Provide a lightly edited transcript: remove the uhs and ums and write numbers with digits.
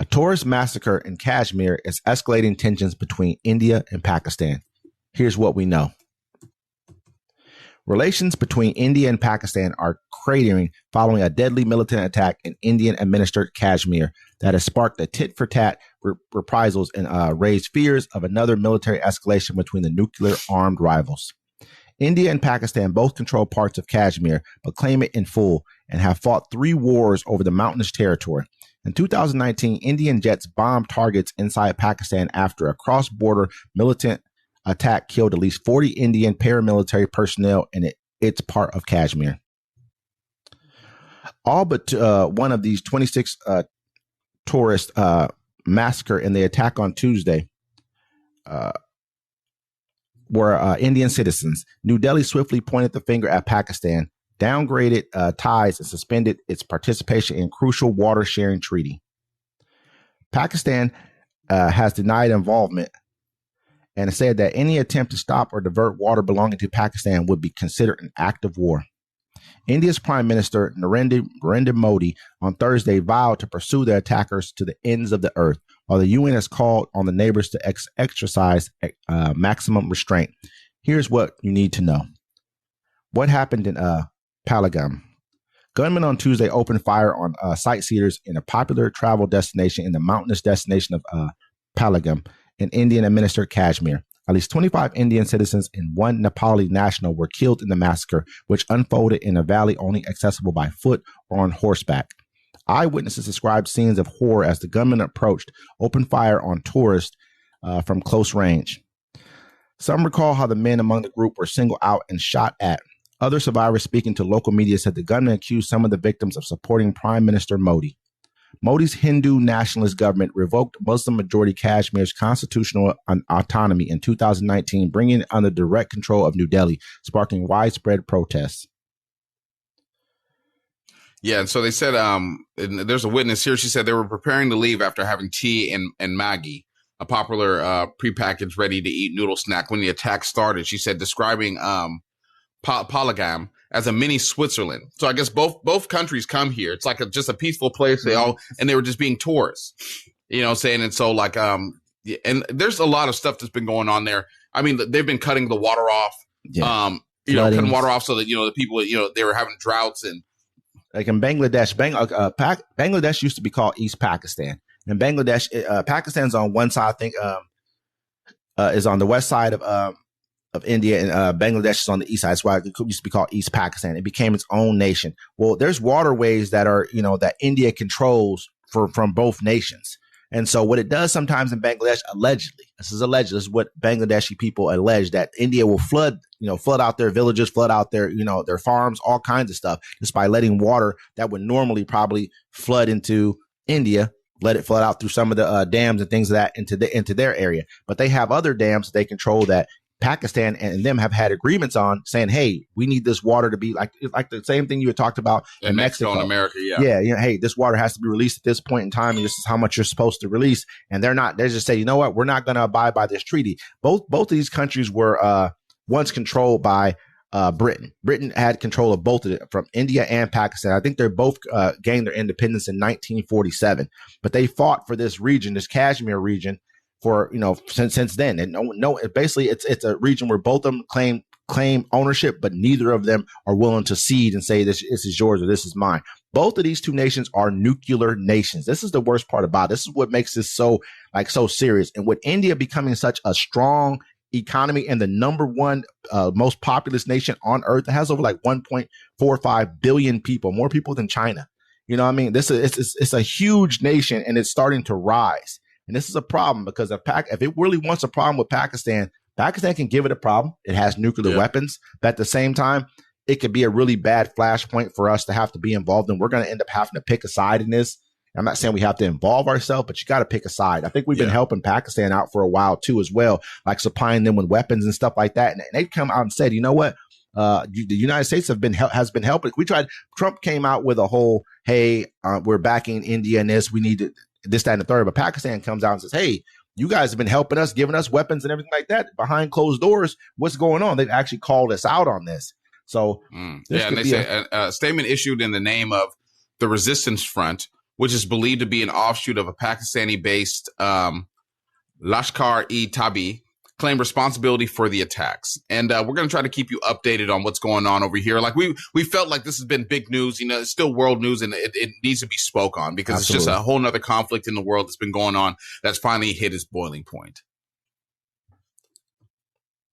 A tourist massacre in Kashmir is escalating tensions between India and Pakistan. Here's what we know. Relations between India and Pakistan are cratering following a deadly militant attack in Indian-administered Kashmir that has sparked a tit-for-tat reprisals and raised fears of another military escalation between the nuclear-armed rivals. India and Pakistan both control parts of Kashmir, but claim it in full and have fought 3 wars over the mountainous territory. In 2019, Indian jets bombed targets inside Pakistan after a cross-border militant attack killed at least 40 Indian paramilitary personnel in its part of Kashmir. All but one of these 26 tourists massacre in the attack on Tuesday were Indian citizens. New Delhi swiftly pointed the finger at Pakistan, downgraded ties, and suspended its participation in crucial water sharing treaty. Pakistan has denied involvement and said that any attempt to stop or divert water belonging to Pakistan would be considered an act of war. India's Prime Minister Narendra Modi on Thursday vowed to pursue the attackers to the ends of the earth, while the UN has called on the neighbors to exercise maximum restraint. Here's what you need to know. What happened in Pahalgam? Gunmen on Tuesday opened fire on sightseers in a popular travel destination in the mountainous destination of Pahalgam in Indian-administered Kashmir. At least 25 Indian citizens and 1 Nepali national were killed in the massacre, which unfolded in a valley only accessible by foot or on horseback. Eyewitnesses described scenes of horror as the gunmen approached, opened fire on tourists from close range. Some recall how the men among the group were singled out and shot at. Other survivors speaking to local media said the gunmen accused some of the victims of supporting Prime Minister Modi. Modi's Hindu nationalist government revoked Muslim-majority Kashmir's constitutional autonomy in 2019, bringing it under direct control of New Delhi, sparking widespread protests. Yeah, and so they said, and there's a witness here. She said they were preparing to leave after having tea and Maggi, a popular prepackaged ready-to-eat noodle snack, when the attack started. She said, describing Pahalgam as a mini Switzerland. So I guess both countries come here. It's like just a peaceful place. They were just being tourists, saying. And so and there's a lot of stuff that's been going on there. I mean, they've been cutting the water off, cutting water off so that, the people, they were having droughts. And like in Bangladesh, Bangladesh used to be called East Pakistan. And Bangladesh, Pakistan's on one side, I think, is on the west side of India, and Bangladesh is on the east side. That's why it used to be called East Pakistan. It became its own nation. Well, there's waterways that are, that India controls from both nations. And so what it does sometimes in Bangladesh, allegedly, this is what Bangladeshi people allege, that India will flood out their villages, flood out their, their farms, all kinds of stuff, just by letting water that would normally probably flood into India, let it flood out through some of the dams and things of that into their area. But they have other dams that they control that Pakistan and them have had agreements on, saying, hey, we need this water to be like the same thing you had talked about in Mexico and America. Hey, this water has to be released at this point in time, and this is how much you're supposed to release. And they just say, you know what, we're not going to abide by this treaty. Both of these countries were once controlled by Britain. Britain had control of both of it, from India and Pakistan. I think they're both gained their independence in 1947, but they fought for this region, this Kashmir region, for since then. And basically it's a region where both of them claim ownership, but neither of them are willing to cede and say this is yours or this is mine. Both of these two nations are nuclear nations. This is the worst part about it. This is what makes this so serious. And with India becoming such a strong economy and the number one most populous nation on earth, it has over 1.45 billion people, more people than China. It's a huge nation, and it's starting to rise. And this is a problem, because if it really wants a problem with Pakistan can give it a problem. It has nuclear weapons, but at the same time, it could be a really bad flashpoint for us to have to be involved in. We're going to end up having to pick a side in this. I'm not saying we have to involve ourselves, but you got to pick a side. I think we've been helping Pakistan out for a while too, as well, like supplying them with weapons and stuff like that. And they've come out and said, you know what? The United States has been helping. Trump came out with a whole, hey, we're backing India in this. We need to, this, that, and the third. But Pakistan comes out and says, hey, you guys have been helping us, giving us weapons and everything like that behind closed doors. What's going on? They've actually called us out on this. So and they say a statement issued in the name of the Resistance Front which is believed to be an offshoot of a Pakistani-based Lashkar-e-Taiba, claimed responsibility for the attacks. And we're going to try to keep you updated on what's going on over here. Like we felt like this has been big news. You know, it's still world news, and it needs to be spoke on because Absolutely. It's just a whole nother conflict in the world that's been going on that's finally hit its boiling point.